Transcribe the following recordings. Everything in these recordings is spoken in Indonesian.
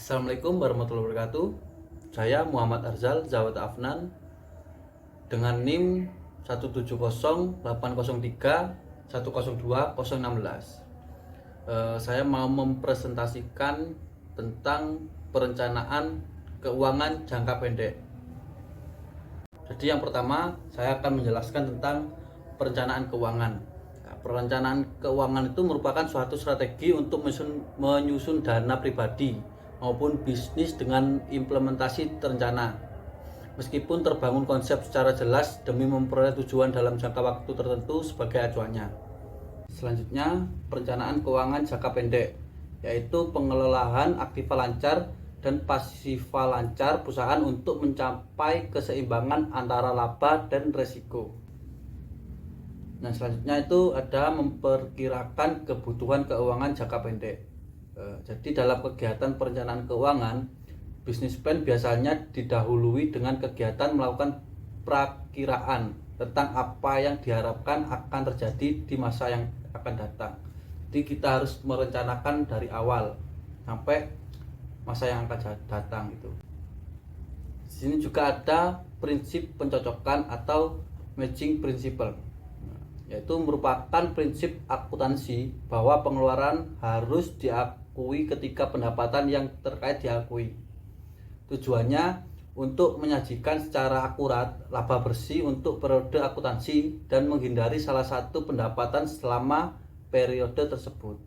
Assalamualaikum warahmatullahi wabarakatuh. Saya Muhammad Arzal Zawad Afnan dengan NIM 1708031020016. Saya mau mempresentasikan tentang perencanaan keuangan jangka pendek. Jadi yang pertama saya akan menjelaskan tentang perencanaan keuangan. Perencanaan keuangan itu merupakan suatu strategi untuk menyusun dana pribadi maupun bisnis dengan implementasi terencana. Meskipun terbangun konsep secara jelas demi memperoleh tujuan dalam jangka waktu tertentu sebagai acuannya. Selanjutnya, perencanaan keuangan jangka pendek, yaitu pengelolaan aktiva lancar dan pasifa lancar perusahaan untuk mencapai keseimbangan antara laba dan resiko. Nah, selanjutnya itu ada memperkirakan kebutuhan keuangan jangka pendek. Jadi dalam kegiatan perencanaan keuangan, bisnis plan biasanya didahului dengan kegiatan melakukan prakiraan tentang apa yang diharapkan akan terjadi di masa yang akan datang. Jadi kita harus merencanakan dari awal sampai masa yang akan datang itu. Di sini juga ada prinsip pencocokan atau matching principle, yaitu merupakan prinsip akuntansi bahwa pengeluaran harus diakui ketika pendapatan yang terkait diakui. Tujuannya untuk menyajikan secara akurat laba bersih untuk periode akuntansi dan menghindari salah satu pendapatan selama periode tersebut.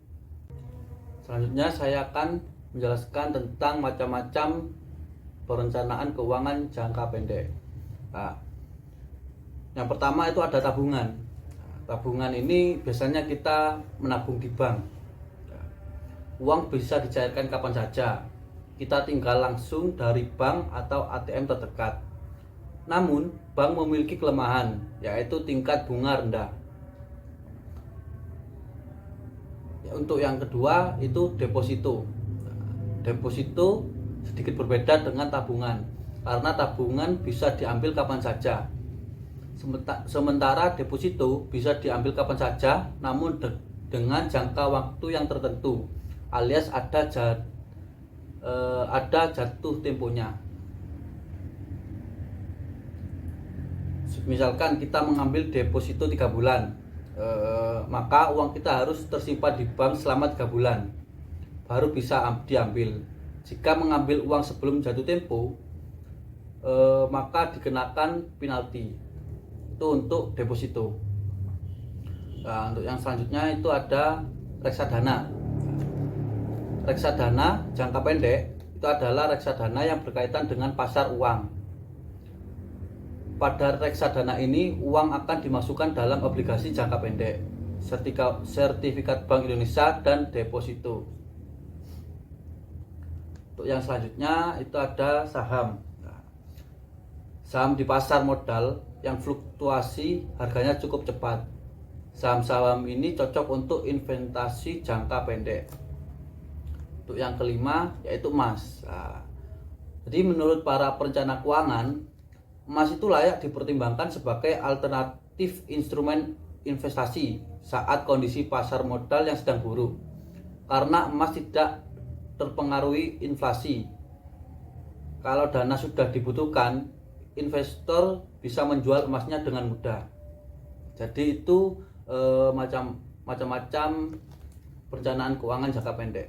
Selanjutnya saya akan menjelaskan tentang macam-macam perencanaan keuangan jangka pendek. Nah, yang pertama itu ada tabungan. Tabungan ini biasanya kita menabung di bank. Uang bisa dicairkan kapan saja. Kita tinggal langsung dari bank atau ATM terdekat. Namun, bank memiliki kelemahan, yaitu tingkat bunga rendah. Untuk yang kedua itu deposito. Deposito sedikit berbeda dengan tabungan, karena tabungan bisa diambil kapan saja. Sementara deposito bisa diambil kapan saja, namun dengan jangka waktu yang tertentu, alias ada jatuh temponya. Misalkan kita mengambil deposito 3 bulan, maka uang kita harus tersimpan di bank selama 3 bulan baru bisa diambil. Jika mengambil uang sebelum jatuh tempo, maka dikenakan penalti. Itu untuk deposito. Nah, untuk yang selanjutnya itu ada reksadana. Reksadana jangka pendek itu adalah reksadana yang berkaitan dengan pasar uang. Pada reksadana ini, uang akan dimasukkan dalam obligasi jangka pendek, sertifikat Bank Indonesia, dan deposito. Untuk yang selanjutnya itu ada saham. Saham di pasar modal yang fluktuasi harganya cukup cepat. Saham-saham ini cocok untuk investasi jangka pendek. Untuk yang kelima yaitu emas. Jadi menurut para perencana keuangan, emas itu layak dipertimbangkan sebagai alternatif instrumen investasi saat kondisi pasar modal yang sedang buruk, karena emas tidak terpengaruhi inflasi. Kalau dana sudah dibutuhkan, investor bisa menjual emasnya dengan mudah. Jadi itu macam-macam perencanaan keuangan jangka pendek.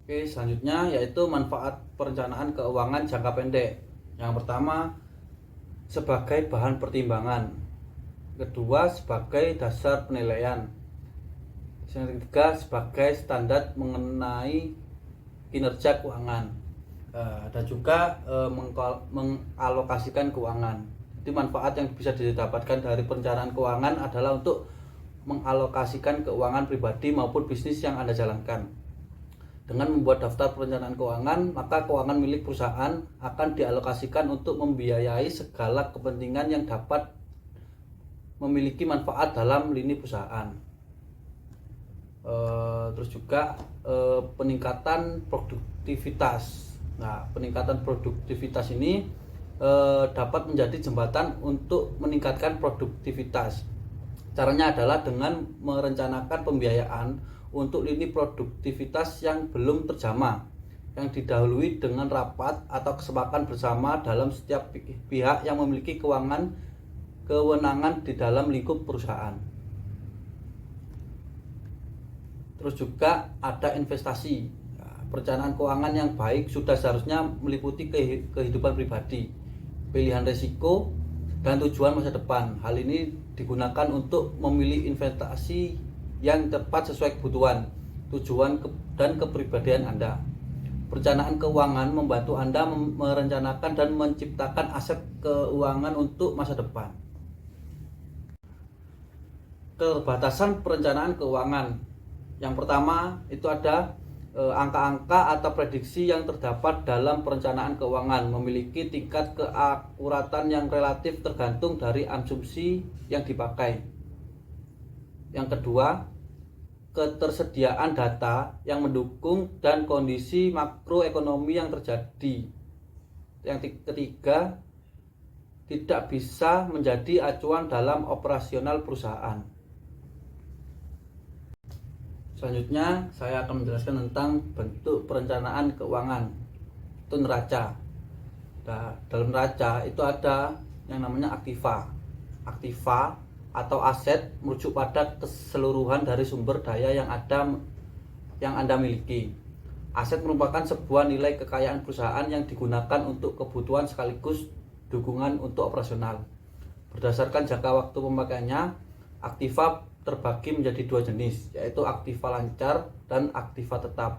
Oke, selanjutnya yaitu manfaat perencanaan keuangan jangka pendek. Yang pertama, sebagai bahan pertimbangan. Kedua, sebagai dasar penilaian. Yang ketiga, sebagai standar mengenai kinerja keuangan. Dan juga mengalokasikan keuangan. Jadi manfaat yang bisa didapatkan dari perencanaan keuangan adalah untuk mengalokasikan keuangan pribadi maupun bisnis yang Anda jalankan. Dengan membuat daftar perencanaan keuangan, maka keuangan milik perusahaan akan dialokasikan untuk membiayai segala kepentingan yang dapat memiliki manfaat dalam lini perusahaan. Terus juga peningkatan produktivitas. Nah, peningkatan produktivitas ini dapat menjadi jembatan untuk meningkatkan produktivitas. Caranya adalah dengan merencanakan pembiayaan untuk lini produktivitas yang belum terjamah yang didahului dengan rapat atau kesepakatan bersama dalam setiap pihak yang memiliki kewenangan di dalam lingkup perusahaan. Terus juga ada investasi. Perencanaan keuangan yang baik sudah seharusnya meliputi kehidupan pribadi, pilihan risiko, dan tujuan masa depan. Hal ini digunakan untuk memilih investasi yang tepat sesuai kebutuhan, tujuan, dan kepribadian Anda. Perencanaan keuangan membantu Anda merencanakan dan menciptakan aset keuangan untuk masa depan. Keterbatasan perencanaan keuangan. Yang pertama itu ada angka-angka atau prediksi yang terdapat dalam perencanaan keuangan memiliki tingkat keakuratan yang relatif tergantung dari asumsi yang dipakai. Yang kedua, ketersediaan data yang mendukung dan kondisi makroekonomi yang terjadi. Yang ketiga, tidak bisa menjadi acuan dalam operasional perusahaan. Selanjutnya saya akan menjelaskan tentang bentuk perencanaan keuangan. Itu neraca. Nah, dalam neraca itu ada yang namanya aktiva. Aktiva atau aset merujuk pada keseluruhan dari sumber daya yang Anda miliki. Aset merupakan sebuah nilai kekayaan perusahaan yang digunakan untuk kebutuhan sekaligus dukungan untuk operasional. Berdasarkan jangka waktu pemakaiannya, aktiva terbagi menjadi dua jenis, yaitu aktiva lancar dan aktiva tetap.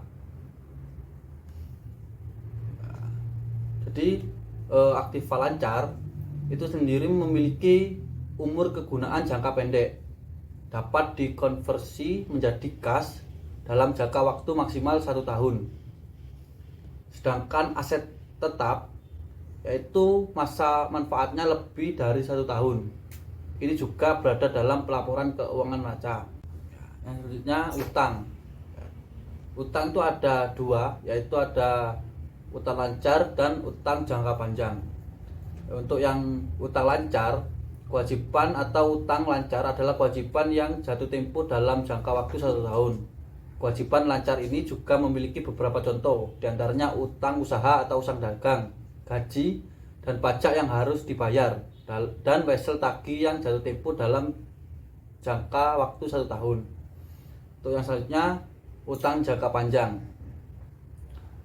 Jadi aktiva lancar itu sendiri memiliki umur kegunaan jangka pendek, dapat dikonversi menjadi kas dalam jangka waktu maksimal 1 tahun. Sedangkan aset tetap yaitu masa manfaatnya lebih dari 1 tahun. Ini juga berada dalam pelaporan keuangan neraca. Yang selanjutnya utang. Utang itu ada dua, yaitu ada utang lancar dan utang jangka panjang. Untuk yang utang lancar, kewajiban atau utang lancar adalah kewajiban yang jatuh tempo dalam jangka waktu 1 tahun. Kewajiban lancar ini juga memiliki beberapa contoh, diantaranya utang usaha atau utang dagang, gaji, dan pajak yang harus dibayar, dan wesel tagih yang jatuh tempo dalam jangka waktu 1 tahun. Untuk yang selanjutnya, utang jangka panjang.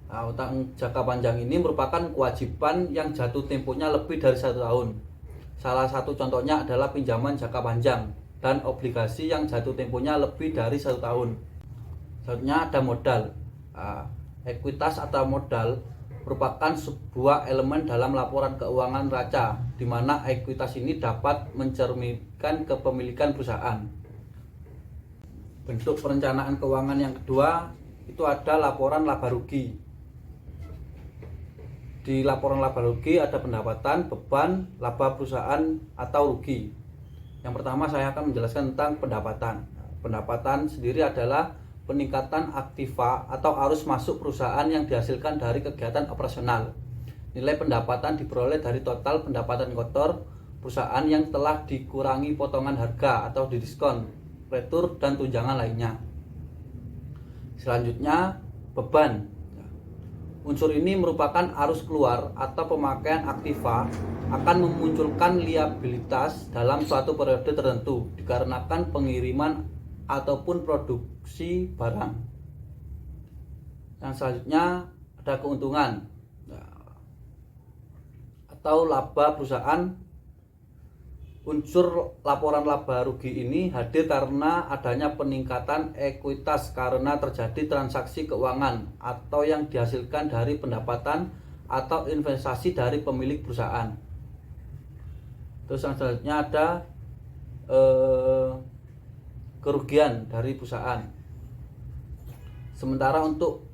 Nah, utang jangka panjang ini merupakan kewajiban yang jatuh temponya lebih dari 1 tahun. Salah satu contohnya adalah pinjaman jangka panjang dan obligasi yang jatuh temponya lebih dari 1 tahun. Selanjutnya ada modal. Ekuitas atau modal merupakan sebuah elemen dalam laporan keuangan neraca, di mana ekuitas ini dapat mencerminkan kepemilikan perusahaan. Bentuk perencanaan keuangan yang kedua itu ada laporan laba rugi. Di laporan laba rugi ada pendapatan, beban, laba perusahaan atau rugi. Yang pertama saya akan menjelaskan tentang pendapatan. Pendapatan sendiri adalah peningkatan aktiva atau arus masuk perusahaan yang dihasilkan dari kegiatan operasional. Nilai pendapatan diperoleh dari total pendapatan kotor perusahaan yang telah dikurangi potongan harga atau didiskon, retur, dan tunjangan lainnya. Selanjutnya, beban. Unsur ini merupakan arus keluar atau pemakaian aktiva akan memunculkan liabilitas dalam suatu periode tertentu dikarenakan pengiriman ataupun produksi barang. Yang selanjutnya ada keuntungan atau laba perusahaan. Unsur laporan laba rugi ini hadir karena adanya peningkatan ekuitas karena terjadi transaksi keuangan atau yang dihasilkan dari pendapatan atau investasi dari pemilik perusahaan. Terus yang selanjutnya ada kerugian dari perusahaan. Sementara untuk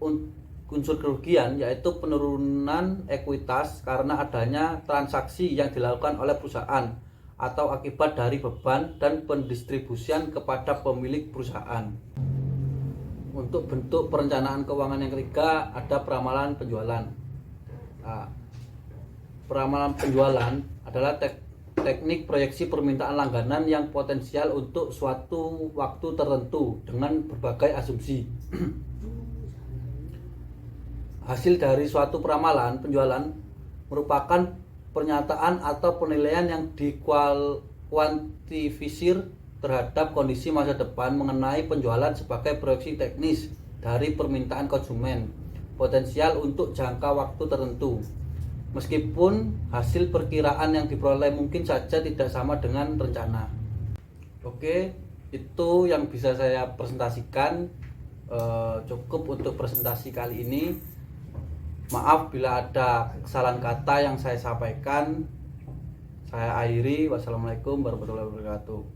unsur kerugian yaitu penurunan ekuitas karena adanya transaksi yang dilakukan oleh perusahaan atau akibat dari beban dan pendistribusian kepada pemilik perusahaan. Untuk bentuk perencanaan keuangan yang ketiga ada peramalan penjualan. Peramalan penjualan adalah teknik proyeksi permintaan langganan yang potensial untuk suatu waktu tertentu dengan berbagai asumsi. Hasil dari suatu peramalan penjualan merupakan pernyataan atau penilaian yang dikuantifisir terhadap kondisi masa depan mengenai penjualan sebagai proyeksi teknis dari permintaan konsumen potensial untuk jangka waktu tertentu. Meskipun hasil perkiraan yang diperoleh mungkin saja tidak sama dengan rencana. Oke, itu yang bisa saya presentasikan. Cukup untuk presentasi kali ini. Maaf bila ada kesalahan kata yang saya sampaikan. Saya akhiri. Wassalamualaikum warahmatullahi wabarakatuh.